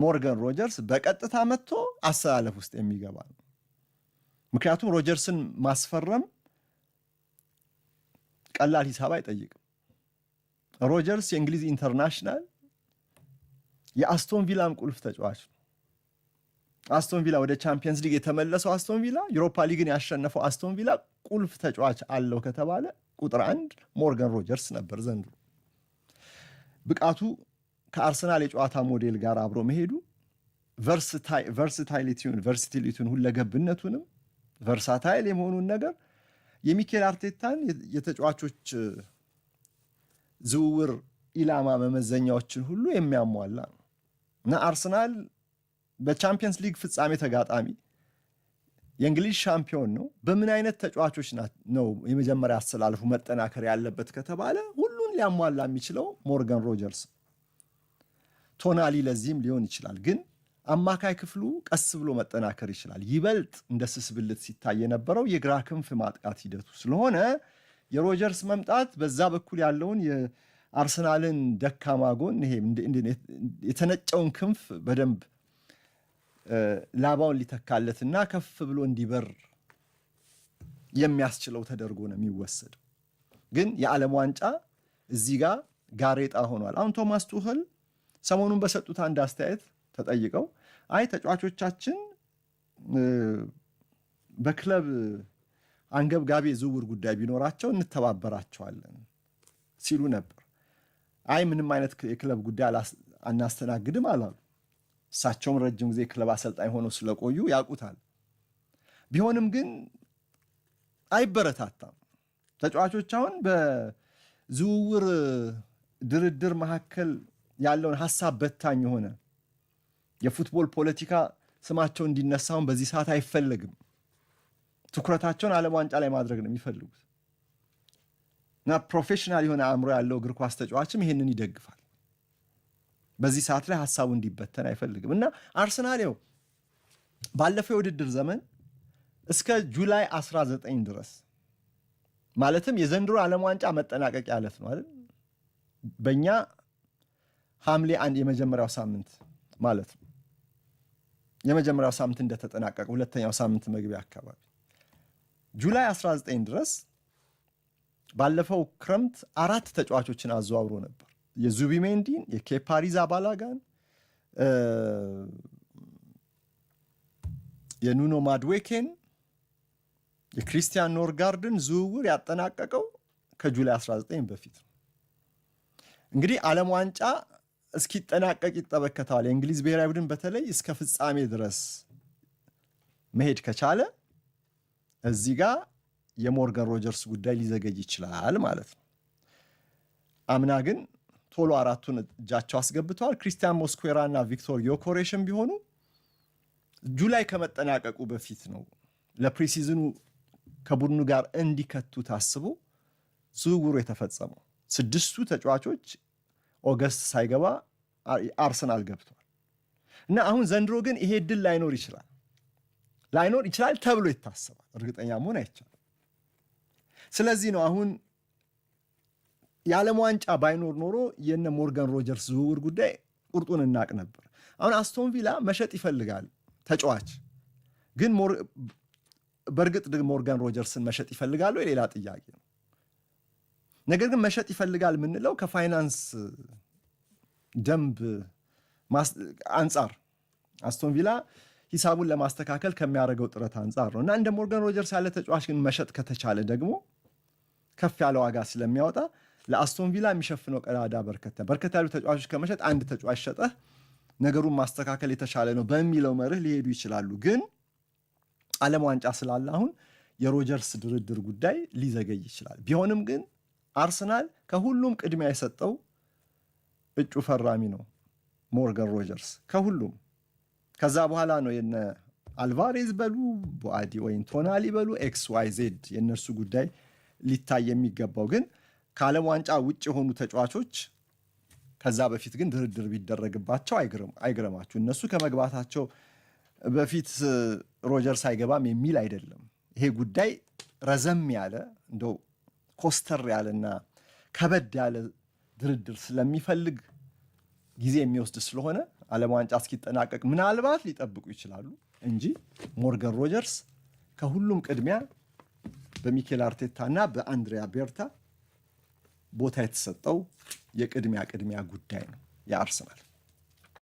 ሞርጋን ሮጀርስ በቀጥታ መጥቶ አሰላለፍ ውስጥ የሚገባ ነው። ምክንያቱም ሮጀርስን ማስፈረም ቀላል ሂሳብ አይጠይቅም። ሮጀርስ የእንግሊዝ ኢንተርናሽናል የአስቶን ቪላም ቁልፍ ተጫዋች ነው። አስቶን ቪላ ወደ ቻምፒየንስ ሊግ የተመለሰው አስቶን ቪላ ዩሮፓ ሊግን ያሸነፈው አስቶን ቪላ ቁልፍ ተጫዋች አለው ከተባለ ቁጥር 1 ሞርጋን ሮጀርስ ነበር ዘንድሮ። ብቃቱ ከአርሰናል የጨዋታ ሞዴል ጋር አብሮ መሄዱ ቨርሳታይሊቲውን ሁለገብነቱንም ቨርሳታይል የመሆኑን ነገር የሚኬል አርቴታን የተጫዋቾች ዝውውር ኢላማ መመዘኛዎችን ሁሉ የሚያሟላ ነው እና አርሰናል በቻምፒየንስ ሊግ ፍጻሜ ተጋጣሚ የእንግሊዝ ሻምፒዮን ነው። በምን አይነት ተጫዋቾች ነው የመጀመሪያ አሰላለፉ መጠናከር ያለበት ከተባለ ሁሉን ሊያሟላ የሚችለው ሞርጋን ሮጀርስ። ቶናሊ ለዚህም ሊሆን ይችላል፣ ግን አማካይ ክፍሉ ቀስ ብሎ መጠናከር ይችላል። ይበልጥ እንደ ስስብልት ሲታይ የነበረው የግራ ክንፍ ማጥቃት ሂደቱ ስለሆነ የሮጀርስ መምጣት በዛ በኩል ያለውን የአርሰናልን ደካማ ጎን ይሄ የተነጨውን ክንፍ በደንብ ላባውን ሊተካለትና ከፍ ብሎ እንዲበር የሚያስችለው ተደርጎ ነው የሚወሰደው። ግን የዓለም ዋንጫ እዚህ ጋር ጋሬጣ ሆኗል። አሁን ቶማስ ቱኸል ሰሞኑን በሰጡት አንድ አስተያየት ተጠይቀው አይ ተጫዋቾቻችን በክለብ አንገብጋቢ የዝውውር ጉዳይ ቢኖራቸው እንተባበራቸዋለን ሲሉ ነበር። አይ ምንም አይነት የክለብ ጉዳይ አናስተናግድም አላሉ። እሳቸውም ረጅም ጊዜ ክለብ አሰልጣኝ ሆነው ስለቆዩ ያውቁታል። ቢሆንም ግን አይበረታታም። ተጫዋቾች አሁን በዝውውር ድርድር መካከል ያለውን ሀሳብ በታኝ የሆነ የፉትቦል ፖለቲካ ስማቸው እንዲነሳውን በዚህ ሰዓት አይፈለግም። ትኩረታቸውን ዓለም ዋንጫ ላይ ማድረግ ነው የሚፈልጉት እና ፕሮፌሽናል የሆነ አእምሮ ያለው እግር ኳስ ተጫዋችም ይሄንን ይደግፋል። በዚህ ሰዓት ላይ ሀሳቡ እንዲበተን አይፈልግም እና አርሰናል ያው ባለፈው የውድድር ዘመን እስከ ጁላይ 19 ድረስ ማለትም የዘንድሮ ዓለም ዋንጫ መጠናቀቂያ ዕለት ነው አይደል? በእኛ ሐምሌ 1 የመጀመሪያው ሳምንት ማለት ነው። የመጀመሪያው ሳምንት እንደተጠናቀቀ ሁለተኛው ሳምንት መግቢያ አካባቢ ጁላይ 19 ድረስ ባለፈው ክረምት 4 ተጫዋቾችን አዘዋውሮ ነበር። የዙቢሜንዲን፣ የኬፓ አሪዛባላጋን፣ የኑኖ ማድዌኬን፣ የክሪስቲያን ኖርጋርድን ዝውውር ያጠናቀቀው ከጁላይ 19 በፊት ነው። እንግዲህ ዓለም ዋንጫ እስኪጠናቀቅ ይጠበከተዋል። የእንግሊዝ ብሔራዊ ቡድን በተለይ እስከ ፍጻሜ ድረስ መሄድ ከቻለ እዚህ ጋር የሞርጋን ሮጀርስ ጉዳይ ሊዘገይ ይችላል ማለት ነው። አምና ግን ቶሎ 4ቱን እጃቸው አስገብተዋል። ክሪስቲያን ሞስኩዌራ እና ቪክቶር ዮኮሬሽን ቢሆኑ ጁላይ ከመጠናቀቁ በፊት ነው ለፕሪሲዝኑ ከቡድኑ ጋር እንዲከቱ ታስቦ ዝውውሩ የተፈጸመው። 6ቱ ተጫዋቾች ኦገስት ሳይገባ አርሰናል ገብተዋል እና አሁን ዘንድሮ ግን ይሄ ድል ላይኖር ይችላል ተብሎ ይታሰባል። እርግጠኛ መሆን አይቻልም። ስለዚህ ነው አሁን የዓለም ዋንጫ ባይኖር ኖሮ የነ ሞርጋን ሮጀርስ ዝውውር ጉዳይ ቁርጡን እናቅ ነበር። አሁን አስቶን ቪላ መሸጥ ይፈልጋል ተጫዋች፣ ግን በእርግጥ ሞርጋን ሮጀርስን መሸጥ ይፈልጋሉ የሌላ ጥያቄ ነው። ነገር ግን መሸጥ ይፈልጋል የምንለው ከፋይናንስ ደንብ አንጻር አስቶን ቪላ ሂሳቡን ለማስተካከል ከሚያደርገው ጥረት አንጻር ነው እና እንደ ሞርጋን ሮጀርስ ያለ ተጫዋች ግን መሸጥ ከተቻለ ደግሞ ከፍ ያለ ዋጋ ስለሚያወጣ ለአስቶን ቪላ የሚሸፍነው ቀዳዳ በርከት ያሉ ተጫዋቾች ከመሸጥ አንድ ተጫዋች ሸጠህ ነገሩን ማስተካከል የተሻለ ነው በሚለው መርህ ሊሄዱ ይችላሉ። ግን ዓለም ዋንጫ ስላለ አሁን የሮጀርስ ድርድር ጉዳይ ሊዘገይ ይችላል። ቢሆንም ግን አርሰናል ከሁሉም ቅድሚያ የሰጠው እጩ ፈራሚ ነው ሞርጋን ሮጀርስ ከሁሉም። ከዛ በኋላ ነው የነ አልቫሬዝ በሉ ቦአዲ ወይም ቶናሊ በሉ XYZ የእነርሱ ጉዳይ ሊታይ የሚገባው። ግን ከዓለም ዋንጫ ውጭ የሆኑ ተጫዋቾች ከዛ በፊት ግን ድርድር ቢደረግባቸው አይግረማችሁ። እነሱ ከመግባታቸው በፊት ሮጀርስ አይገባም የሚል አይደለም። ይሄ ጉዳይ ረዘም ያለ እንደው ኮስተር ያለና ከበድ ያለ ድርድር ስለሚፈልግ ጊዜ የሚወስድ ስለሆነ ዓለም ዋንጫ እስኪጠናቀቅ ምናልባት ሊጠብቁ ይችላሉ እንጂ ሞርጋን ሮጀርስ ከሁሉም ቅድሚያ በሚኬል አርቴታና በአንድሪያ ቤርታ ቦታ የተሰጠው የቅድሚያ ጉዳይ ነው የአርሰናል።